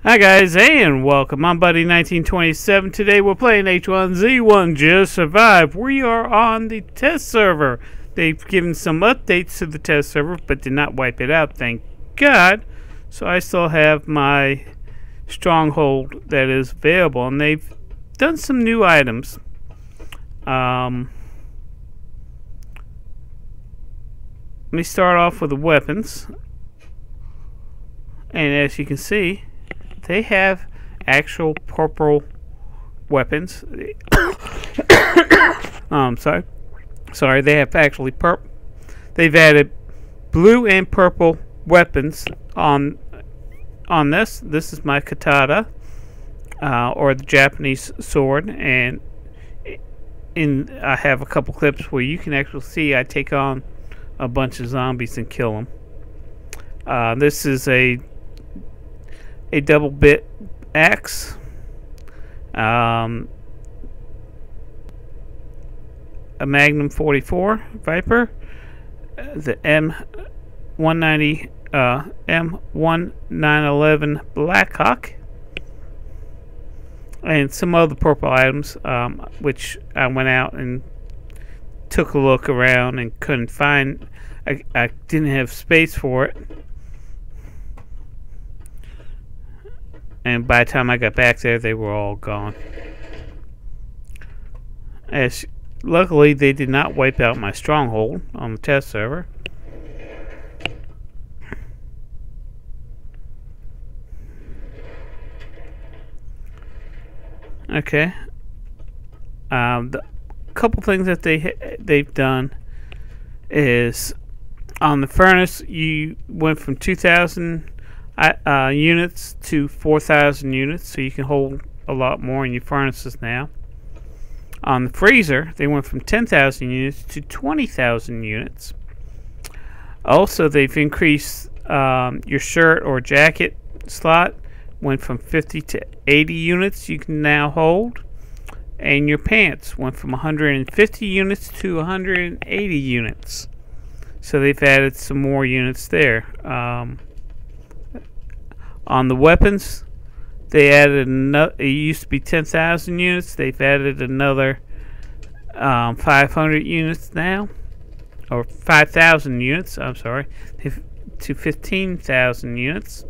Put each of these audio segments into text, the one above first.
Hi guys, and welcome. I'm Buddy1927. Today we're playing H1Z1 Just Survive. We are on the test server. They've given some updates to the test server, but did not wipe it out, thank God. So I still have my stronghold that is available, and they've done some new items. Let me start off with the weapons. And as you can see, they have actual purple weapons. Sorry, they have actually purple. They've added blue and purple weapons on this. This is my katana, or the Japanese sword, and I have a couple clips where you can actually see I take on a bunch of zombies and kill them. This is a double bit axe, a Magnum 44 Viper, the M1911 Blackhawk, and some other purple items, which I went out and took a look around and couldn't find. I didn't have space for it. And by the time I got back there, they were all gone. Luckily, they did not wipe out my stronghold on the test server. Okay. The couple things that they've done is on the furnace, you went from 2,000 units to 4,000 units, so you can hold a lot more in your furnaces now. On the freezer, they went from 10,000 units to 20,000 units. Also, they've increased your shirt or jacket slot, went from 50 to 80 units you can now hold, and your pants went from 150 units to 180 units. So they've added some more units there. On the weapons, they added another. It used to be 10,000 units. They've added another 500 units now, or 5,000 units. I'm sorry, to 15,000 units.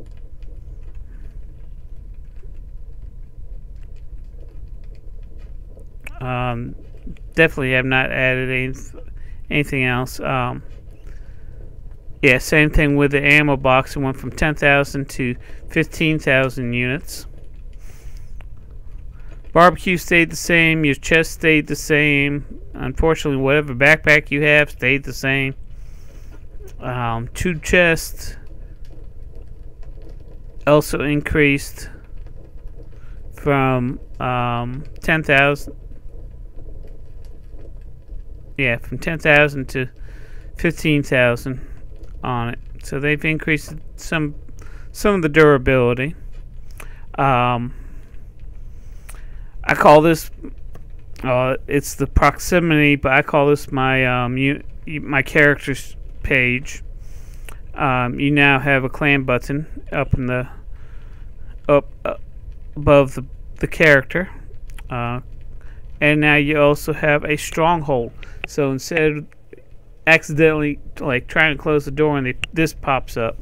Definitely have not added anything else. Yeah, same thing with the ammo box. It went from 10,000 to 15,000 units. Barbecue stayed the same. Your chest stayed the same. Unfortunately, whatever backpack you have stayed the same. Two chests also increased from 10,000. Yeah, from 10,000 to 15,000. On it, so they've increased some of the durability. I call this it's the proximity, but I call this my my characters page. You now have a clan button up in the above the character, and now you also have a stronghold. So instead of accidentally like trying to close the door and this pops up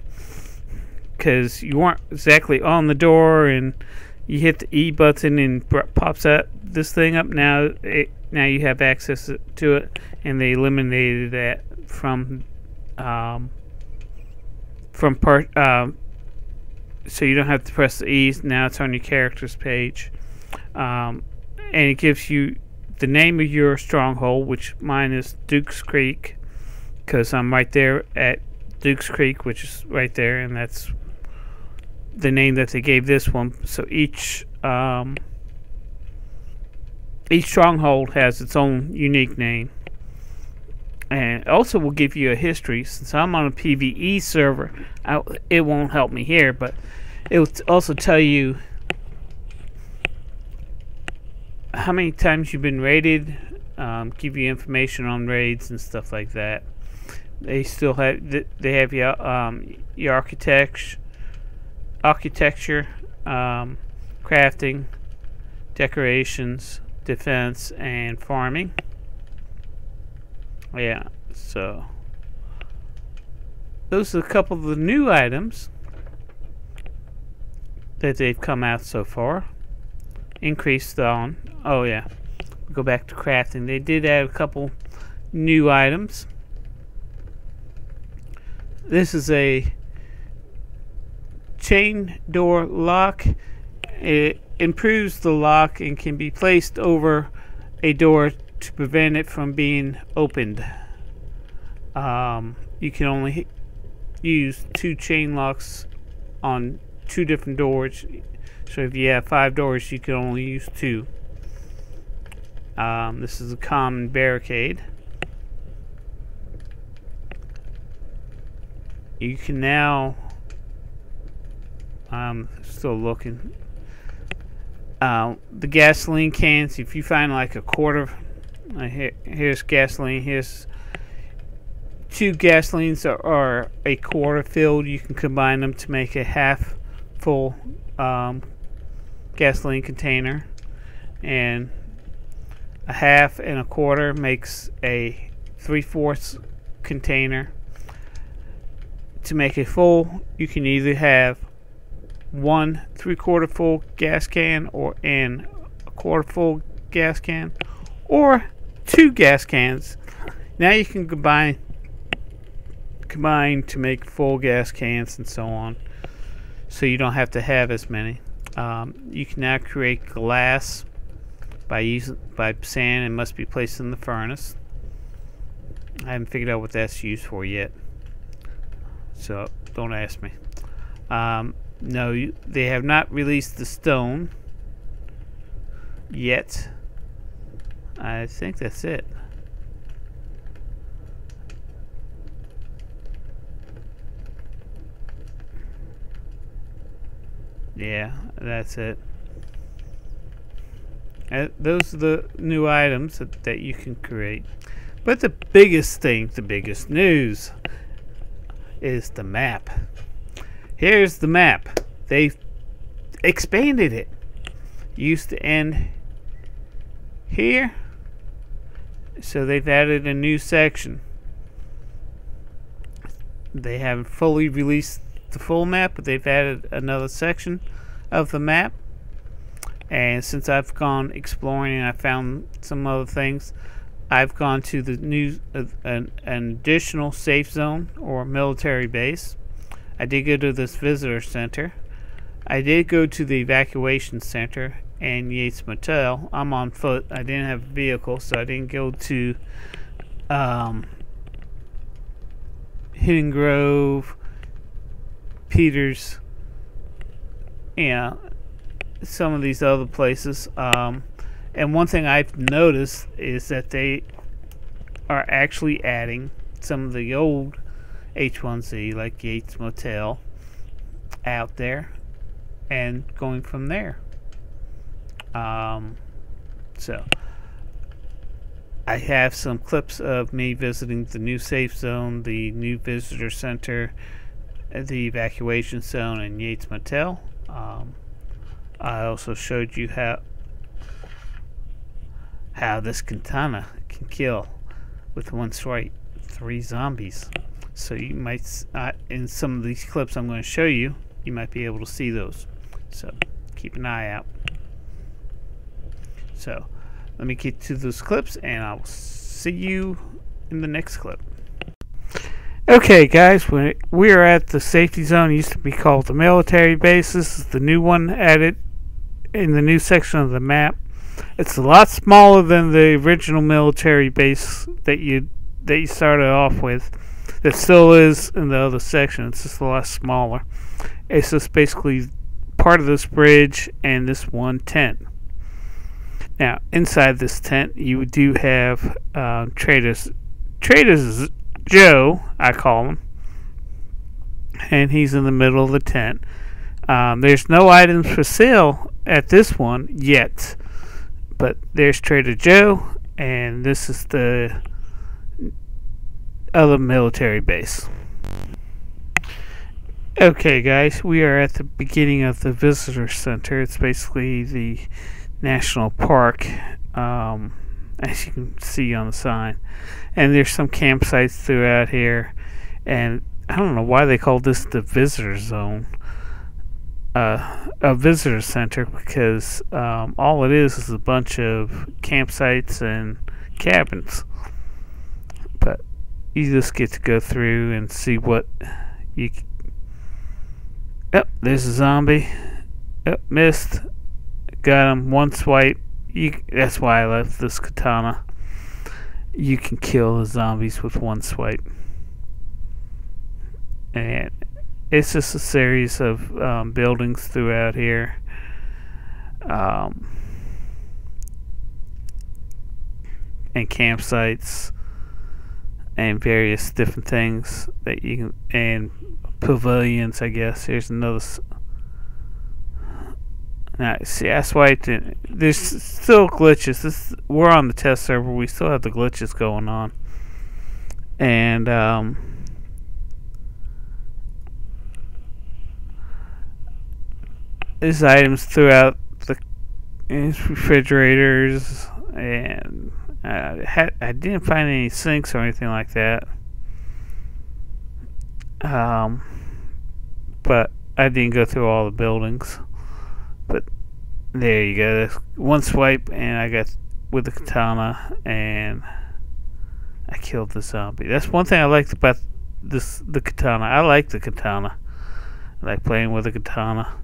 because you weren't exactly on the door and you hit the E button and pops this thing up. Now you have access to it, and they eliminated that from so you don't have to press the E's. Now it's on your characters page, and it gives you the name of your stronghold, which mine is Duke's Creek, because I'm right there at Duke's Creek, which is right there, and that's the name that they gave this one. So each stronghold has its own unique name, and also will give you a history. Since I'm on a PvE server, it won't help me here, but it will also tell you how many times you've been raided, give you information on raids and stuff like that. They still have your architecture, crafting, decorations, defense, and farming. Yeah, so those are a couple of the new items that they've come out so far. Increased on, oh yeah, go back to crafting. They did add a couple new items. This is a chain door lock. It improves the lock and can be placed over a door to prevent it from being opened. You can only use 2 chain locks on 2 different doors. So if you have 5 doors, you can only use 2. This is a common barricade. You can now, still looking, the gasoline cans, if you find like a quarter, here's gasoline, here's 2 gasolines are a quarter filled, you can combine them to make a half full gasoline container, and a half and a quarter makes a 3/4 container. To make a full, you can either have 1 3/4 full gas can or a 1/4 full gas can, or 2 gas cans. Now you can combine to make full gas cans and so on, so you don't have to have as many. You can now create glass by sand, and must be placed in the furnace. I haven't figured out what that's used for yet, so don't ask me. No, they have not released the stone yet. I think that's it. Yeah, that's it. Those are the new items that you can create. But the biggest thing, the biggest news, is the map. Here's the map. They've expanded it. It used to end here, so they've added a new section. They haven't fully released the full map, but they've added another section of the map. And since I've gone exploring and I found some other things, I've gone to the new an additional safe zone or military base. I did go to this visitor center. I did go to the evacuation center and Yates motel. I'm on foot. I didn't have a vehicle, so I didn't go to Hidden Grove, Peters, some of these other places. And one thing I've noticed is that they are actually adding some of the old H1Z, like Yates Motel, out there and going from there. So I have some clips of me visiting the new safe zone, the new visitor center, the evacuation zone, and Yates Motel. I also showed you how this katana can kill with one strike 3 zombies. So you might, in some of these clips I'm going to show you, you might be able to see those. So keep an eye out. So let me get to those clips, and I will see you in the next clip. Okay, guys, we are at the safety zone. It used to be called the military base. This is the new one added in the new section of the map. It's a lot smaller than the original military base that you started off with. It still is in the other section. It's just a lot smaller. It's just basically part of this bridge and this one tent. Now, inside this tent, you do have Traders Joe, I call him, and he's in the middle of the tent. There's no items for sale at this one yet, but there's Trader Joe, and this is the other military base. Okay, guys, we are at the beginning of the visitor center. It's basically the national park, as you can see on the sign. And there's some campsites throughout here. And I don't know why they call this the visitor zone, a visitor center, because all it is a bunch of campsites and cabins. But you just get to go through and see what you. Yep, there's a zombie. Yep, missed. Got him. One swipe. That's why I left this katana. You can kill the zombies with one swipe. And it's just a series of buildings throughout here. And campsites. And various different things that you can. And pavilions, I guess. Here's another. Now, see, that's why there's still glitches. We're on the test server. We still have the glitches going on, and there's items throughout the refrigerators, and I didn't find any sinks or anything like that. But I didn't go through all the buildings. But there you go. That's one swipe, and I got with the katana, and I killed the zombie. That's one thing I liked about the katana. I like the katana. I like playing with the katana.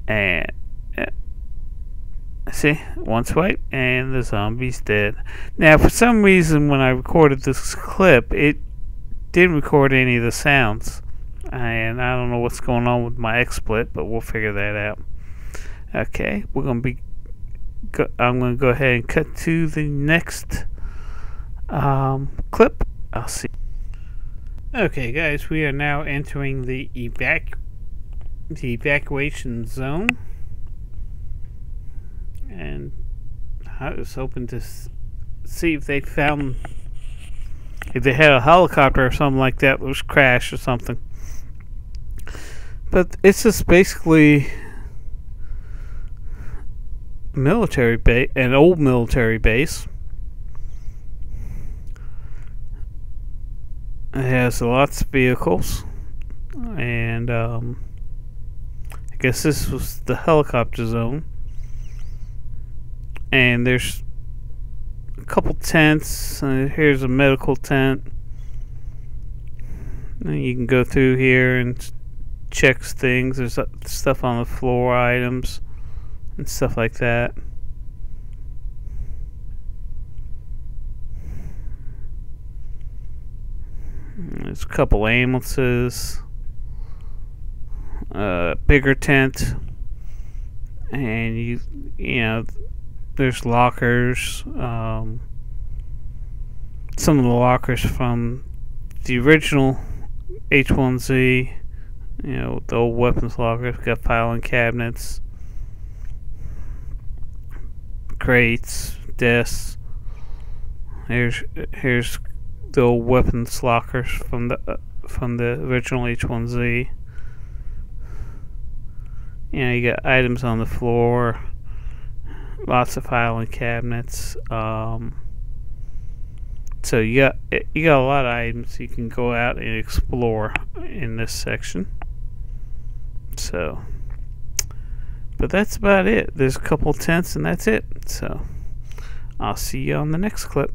And see, one swipe, and the zombie's dead. Now, for some reason, when I recorded this clip, it didn't record any of the sounds. And I don't know what's going on with my XSplit, but we'll figure that out. Okay, I'm going to go ahead and cut to the next clip. I'll see. Okay, guys, we are now entering the evacuation zone, and I was hoping to see if they had a helicopter or something like that was crashed or something. But it's just basically military base, an old military base. It has lots of vehicles, and I guess this was the helicopter zone. And there's a couple tents. Here's a medical tent. And you can go through here and checks things. There's stuff on the floor, items and stuff like that. There's a couple ambulances, bigger tent, and you know there's lockers. Some of the lockers from the original H1Z. You know, the old weapons lockers. Got filing cabinets, crates, desks. Here's the old weapons lockers from the original H1Z. You know, you got items on the floor, lots of filing cabinets. So you got a lot of items you can go out and explore in this section. So, but that's about it. There's a couple tents and that's it. So, I'll see you on the next clip.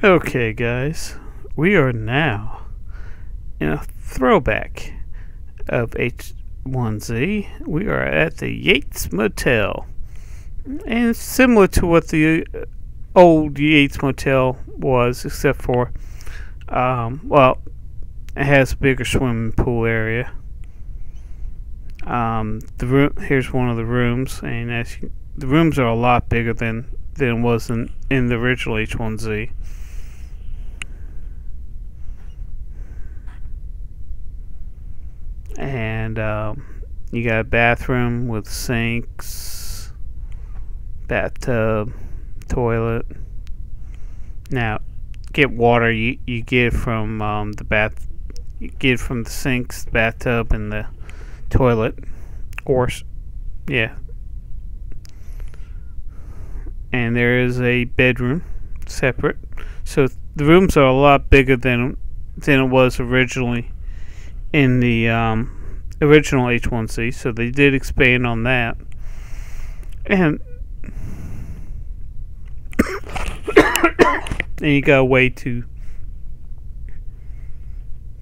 Okay, guys, we are now in a throwback of H1Z. We are at the Yates Motel, and it's similar to what the old Yates Motel was, except for, well, it has a bigger swimming pool area. Here's one of the rooms, and the rooms are a lot bigger than was in the original H1Z. And you got a bathroom with sinks, bathtub, toilet. Now, get water, you get from the bath, you get from the sinks, bathtub, and the toilet, or yeah. And there is a bedroom separate, so the rooms are a lot bigger than it was originally in the original H1Z. So they did expand on that, and and you got a way to.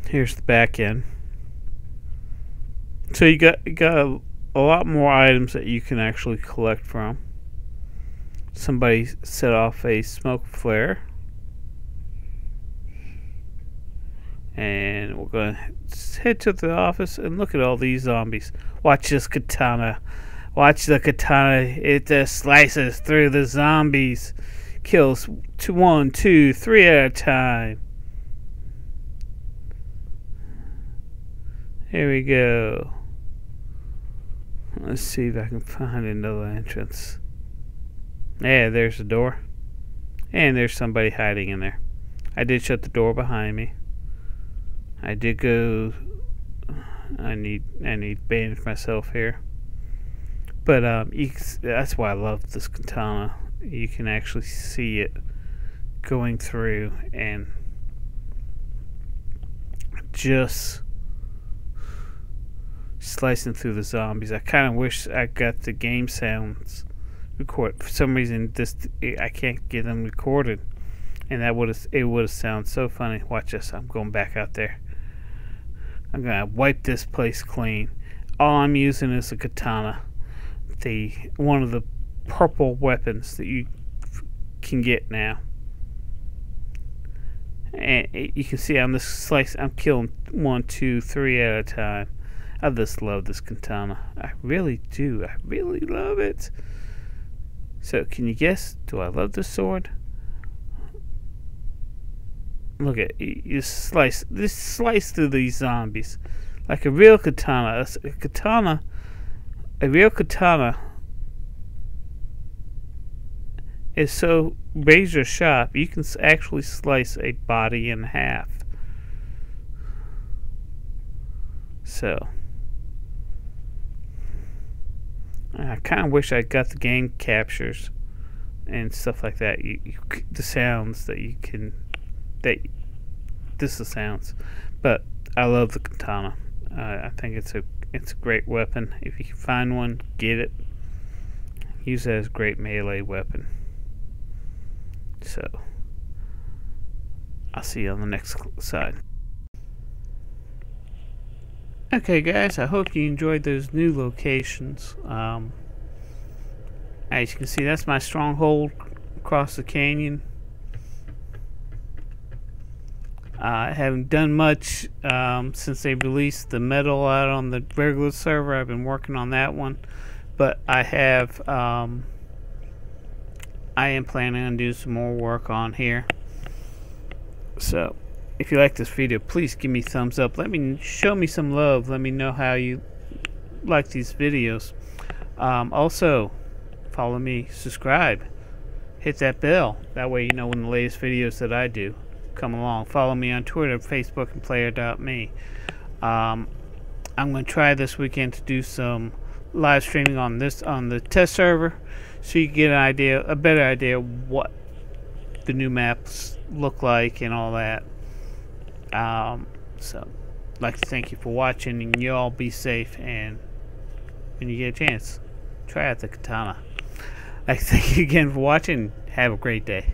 Here's the back end. So you got a lot more items that you can actually collect from. Somebody set off a smoke flare, and we're gonna head to the office and look at all these zombies. Watch this katana. Watch the katana. It just slices through the zombies. Kills 1, 2, 3 at a time. Here we go. Let's see if I can find another entrance. Yeah, there's the door. And there's somebody hiding in there. I did shut the door behind me. I did go... I need to bandage myself here. But that's why I love this katana. You can actually see it going through and just slicing through the zombies. I kind of wish I got the game sounds record. For some reason, I can't get them recorded, and it would have sounded so funny. Watch this. I'm going back out there. I'm gonna wipe this place clean. All I'm using is a katana, one of the purple weapons that you can get now. And you can see on this slice, I'm killing 1, 2, 3 at a time. I just love this katana. I really do. I really love it. So, can you guess? Do I love this sword? Look at you slice through these zombies like a real katana. A real katana is so razor sharp you can actually slice a body in half. So I kind of wish I got the game captures and stuff like that. The sounds that you can, this is the sounds. But I love the katana. I think it's a great weapon. If you can find one, get it. Use it as a great melee weapon. So I'll see you on the next side. Okay guys, I hope you enjoyed those new locations. As you can see, that's my stronghold across the canyon. I haven't done much since they released the metal out on the regular server. I've been working on that one, but I am planning on doing some more work on here. So if you like this video, please give me a thumbs up. Show me some love. Let me know how you like these videos. Also, follow me, subscribe, hit that bell. That way you know when the latest videos that I do come along. Follow me on Twitter, Facebook, and player.me. I'm going to try this weekend to do some live streaming on the test server, so you get a better idea of what the new maps look like and all that. So I'd like to thank you for watching, and you all be safe, and when you get a chance, try out the katana. I'd like to thank you again for watching. Have a great day.